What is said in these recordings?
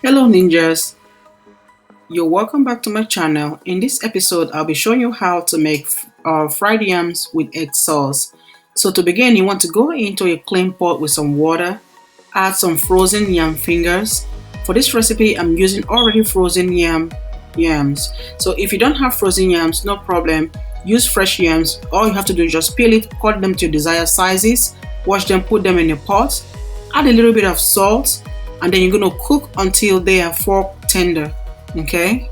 Hello ninjas, you're welcome back to my channel. In this episode I'll be showing you how to make fried yams with egg sauce. So to begin, you want to go into a clean pot with some water, add some frozen yam fingers. For this recipe I'm using already frozen yams. So if you don't have frozen yams, no problem, use fresh yams. All you have to do is just peel it, cut them to your desired sizes, wash them, put them in a pot, add a little bit of salt, and then you're going to cook until they are fork tender. Okay,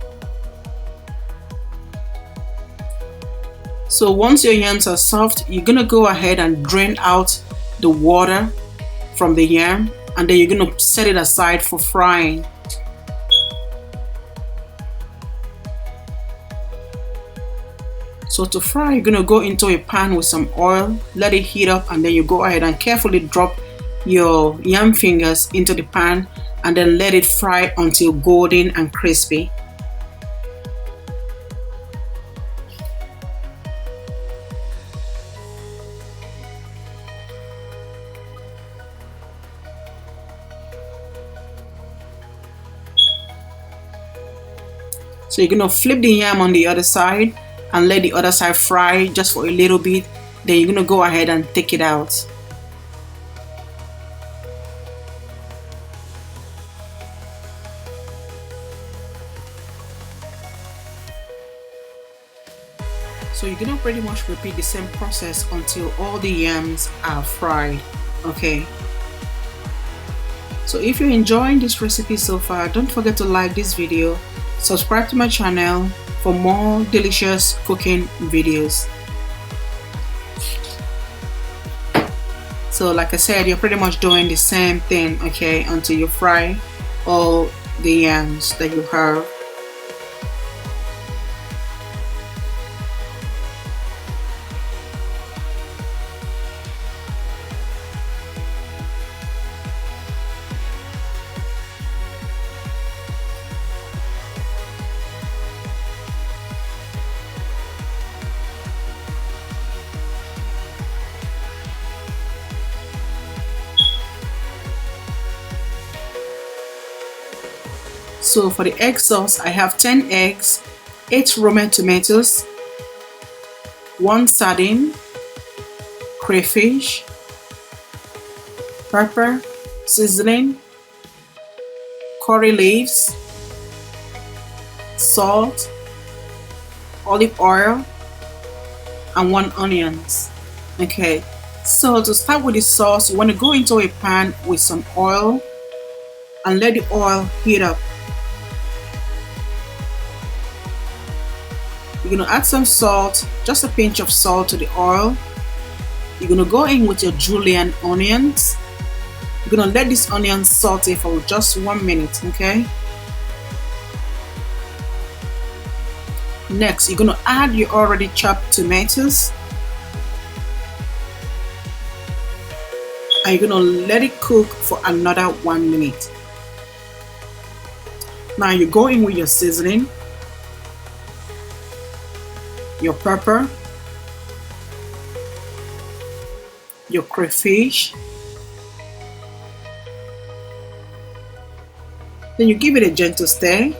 so once your yams are soft, you're going to go ahead and drain out the water from the yam, and then you're going to set it aside for frying. So to fry, you're going to go into a pan with some oil, let it heat up, and then you go ahead and carefully drop your yam fingers into the pan and then let it fry until golden and crispy. So you're gonna flip the yam on the other side and let the other side fry just for a little bit. Then you're gonna go ahead and take it out. So you're gonna pretty much repeat the same process until all the yams are fried. Okay, so if you're enjoying this recipe so far, don't forget to like this video, subscribe to my channel for more delicious cooking videos. So like I said, you're pretty much doing the same thing, okay, until you fry all the yams that you have. So for the egg sauce, I have 10 eggs, 8 romaine tomatoes, 1 sardine, crayfish, pepper, seasoning, curry leaves, salt, olive oil, and 1 onions. Okay, so to start with the sauce, you want to go into a pan with some oil and let the oil heat up. You're going to add some salt, just a pinch of salt to the oil. You're going to go in with your julienne onions. You're going to let these onions saute for just 1 minute, okay? Next, you're going to add your already chopped tomatoes. And you're going to let it cook for another 1 minute. Now you go in with your seasoning, your pepper, your crayfish, then you give it a gentle stir.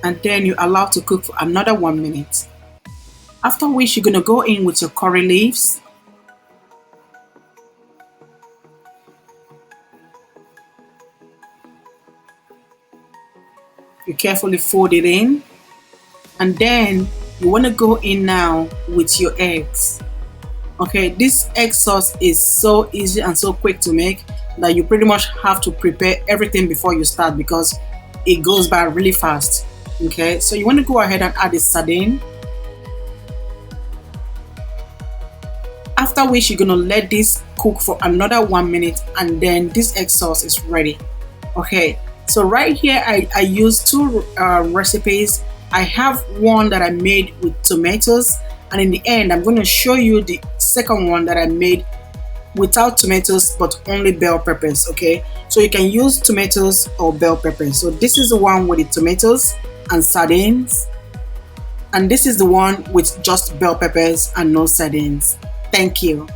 And then you allow to cook for another 1 minute. After which you're going to go in with your curry leaves. You carefully fold it in, and then you want to go in now with your eggs. Okay, this egg sauce is so easy and so quick to make that you pretty much have to prepare everything before you start because it goes by really fast. Okay, so you want to go ahead and add the sardine. After which you're going to let this cook for another 1 minute, and then this egg sauce is ready. Okay, so right here I used 2 recipes. I have one that I made with tomatoes, and in the end I'm going to show you the second one that I made without tomatoes but only bell peppers. Okay, so you can use tomatoes or bell peppers. So this is the one with the tomatoes and sardines. And this is the one with just bell peppers and no sardines. Thank you.